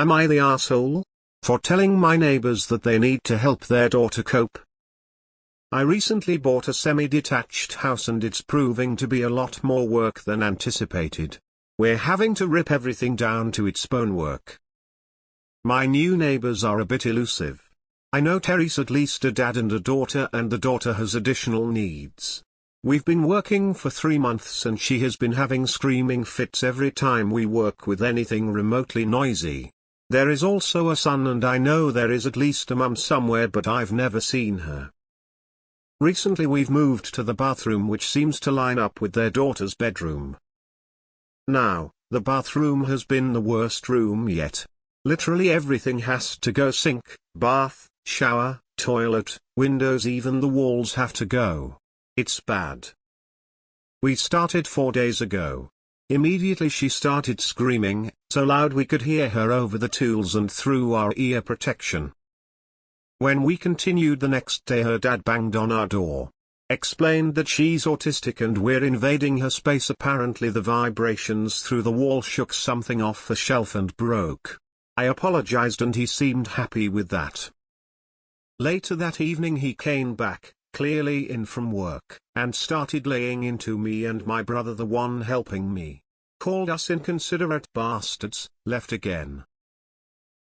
Am I the arsehole for telling my neighbors that they need to help their daughter cope? I recently bought a semi-detached house and it's proving to be a lot more work than anticipated. We're having to rip everything down to its bonework. My new neighbors are a bit elusive. I know Terry's at least a dad and a daughter, and the daughter has additional needs. We've been working for 3 months and she has been having screaming fits every time we work with anything remotely noisy. There is also a son, and I know there is at least a mum somewhere, but I've never seen her. Recently we've moved to the bathroom, which seems to line up with their daughter's bedroom. Now, the bathroom has been the worst room yet. Literally everything has to go: sink, bath, shower, toilet, windows, even the walls have to go. It's bad. We started 4 days ago. Immediately she started screaming, so loud we could hear her over the tools and through our ear protection. When we continued the next day, her dad banged on our door. Explained that she's autistic and we're invading her space. Apparently the vibrations through the wall shook something off the shelf and broke. I apologized and he seemed happy with that. Later that evening he came back, clearly in from work, and started laying into me and my brother, the one helping me. Called us inconsiderate bastards, left again.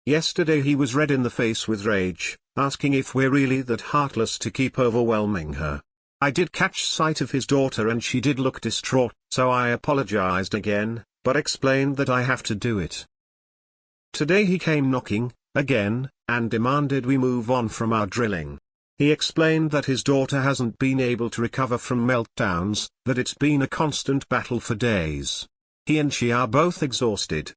Yesterday he was red in the face with rage, asking if we're really that heartless to keep overwhelming her. I did catch sight of his daughter and she did look distraught, so I apologized again, but explained that I have to do it. Today he came knocking, again, and demanded we move on from our drilling. He explained that his daughter hasn't been able to recover from meltdowns, that it's been a constant battle for days. He and she are both exhausted.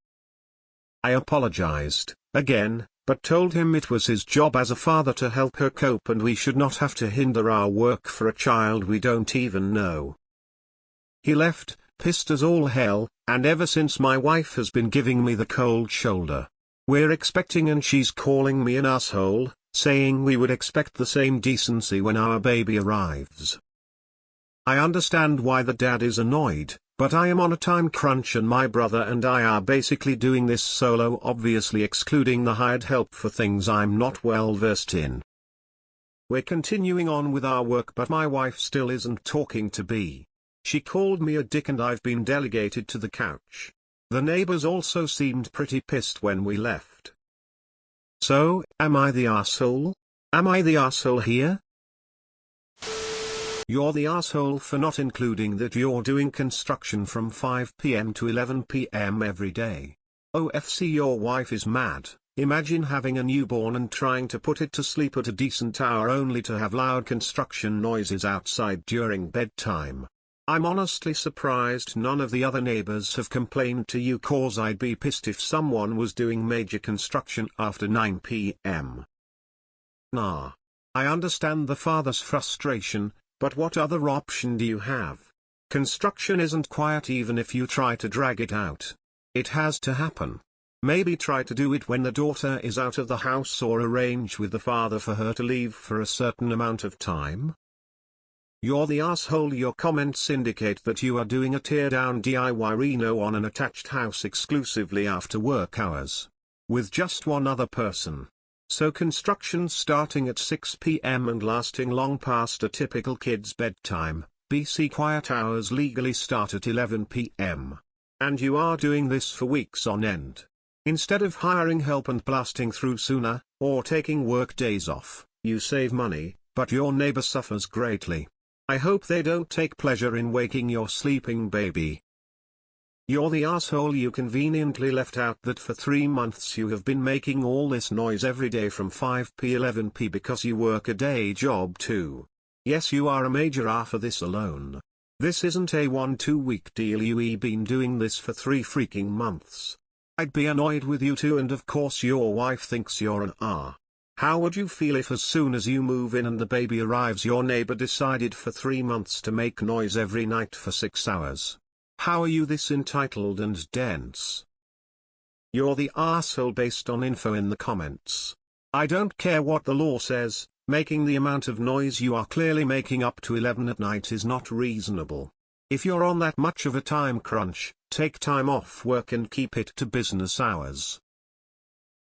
I apologized, again, but told him it was his job as a father to help her cope and we should not have to hinder our work for a child we don't even know. He left, pissed as all hell, and ever since my wife has been giving me the cold shoulder. We're expecting and she's calling me an asshole, saying we would expect the same decency when our baby arrives. I understand why the dad is annoyed, but I am on a time crunch and my brother and I are basically doing this solo, obviously excluding the hired help for things I'm not well versed in. We're continuing on with our work, but my wife still isn't talking to B. She called me a dick and I've been delegated to the couch. The neighbors also seemed pretty pissed when we left. So, am I the arsehole? Am I the arsehole here? You're the arsehole for not including that you're doing construction from 5 p.m. to 11 p.m. every day. OFC, your wife is mad. Imagine having a newborn and trying to put it to sleep at a decent hour only to have loud construction noises outside during bedtime. I'm honestly surprised none of the other neighbors have complained to you, cause I'd be pissed if someone was doing major construction after 9 p.m. Nah. I understand the father's frustration, but what other option do you have? Construction isn't quiet even if you try to drag it out. It has to happen. Maybe try to do it when the daughter is out of the house, or arrange with the father for her to leave for a certain amount of time. You're the asshole. Your comments indicate that you are doing a teardown DIY reno on an attached house exclusively after work hours. With just one other person. So construction starting at 6 p.m. and lasting long past a typical kid's bedtime. BC quiet hours legally start at 11 p.m. And you are doing this for weeks on end. Instead of hiring help and blasting through sooner, or taking work days off, you save money, but your neighbor suffers greatly. I hope they don't take pleasure in waking your sleeping baby. You're the asshole. You conveniently left out that for 3 months you have been making all this noise every day from 5 p. 11 p. because you work a day job too. Yes, you are a major R for this alone. This isn't a 1-2 week deal. You've been doing this for 3 freaking months. I'd be annoyed with you too, and of course your wife thinks you're an R. How would you feel if as soon as you move in and the baby arrives your neighbor decided for 3 months to make noise every night for 6 hours? How are you this entitled and dense? You're the arsehole based on info in the comments. I don't care what the law says, making the amount of noise you are clearly making up to 11 at night is not reasonable. If you're on that much of a time crunch, take time off work and keep it to business hours.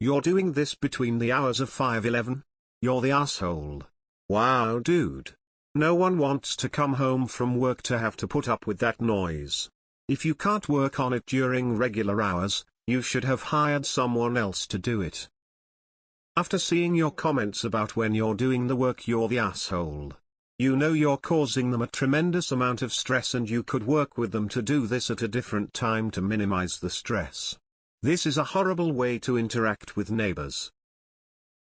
You're doing this between the hours of 5:11? You're the asshole. Wow, dude. No one wants to come home from work to have to put up with that noise. If you can't work on it during regular hours, you should have hired someone else to do it. After seeing your comments about when you're doing the work, you're the asshole. You know you're causing them a tremendous amount of stress, and you could work with them to do this at a different time to minimize the stress. This is a horrible way to interact with neighbors.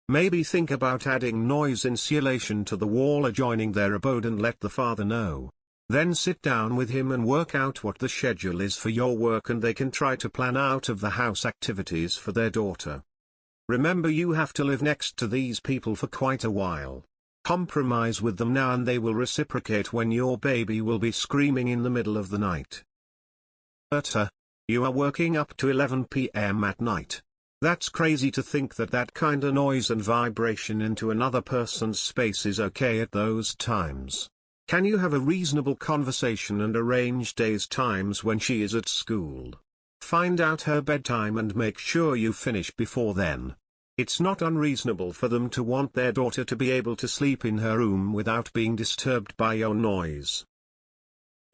Maybe think about adding noise insulation to the wall adjoining their abode and let the father know. Then sit down with him and work out what the schedule is for your work, and they can try to plan out of the house activities for their daughter. Remember, you have to live next to these people for quite a while. Compromise with them now and they will reciprocate when your baby will be screaming in the middle of the night. AITA, you are working up to 11 p.m. at night. That's crazy to think that that kind of noise and vibration into another person's space is okay at those times. Can you have a reasonable conversation and arrange days times when she is at school? Find out her bedtime and make sure you finish before then. It's not unreasonable for them to want their daughter to be able to sleep in her room without being disturbed by your noise.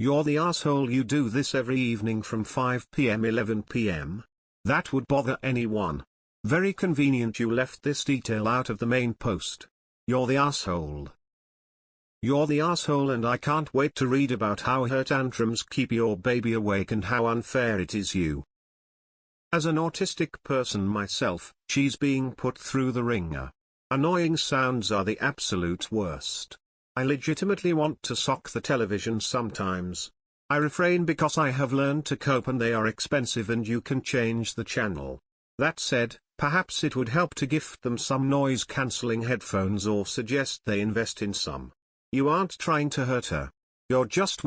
You're the asshole. You do this every evening from 5 p.m. 11 p.m. That would bother anyone. Very convenient you left this detail out of the main post. You're the asshole. You're the asshole, and I can't wait to read about how her tantrums keep your baby awake and how unfair it is you. As an autistic person myself, she's being put through the ringer. Annoying sounds are the absolute worst. I legitimately want to sock the television sometimes. I refrain because I have learned to cope, and they are expensive and you can change the channel. That said, perhaps it would help to gift them some noise-cancelling headphones or suggest they invest in some. You aren't trying to hurt her. You're just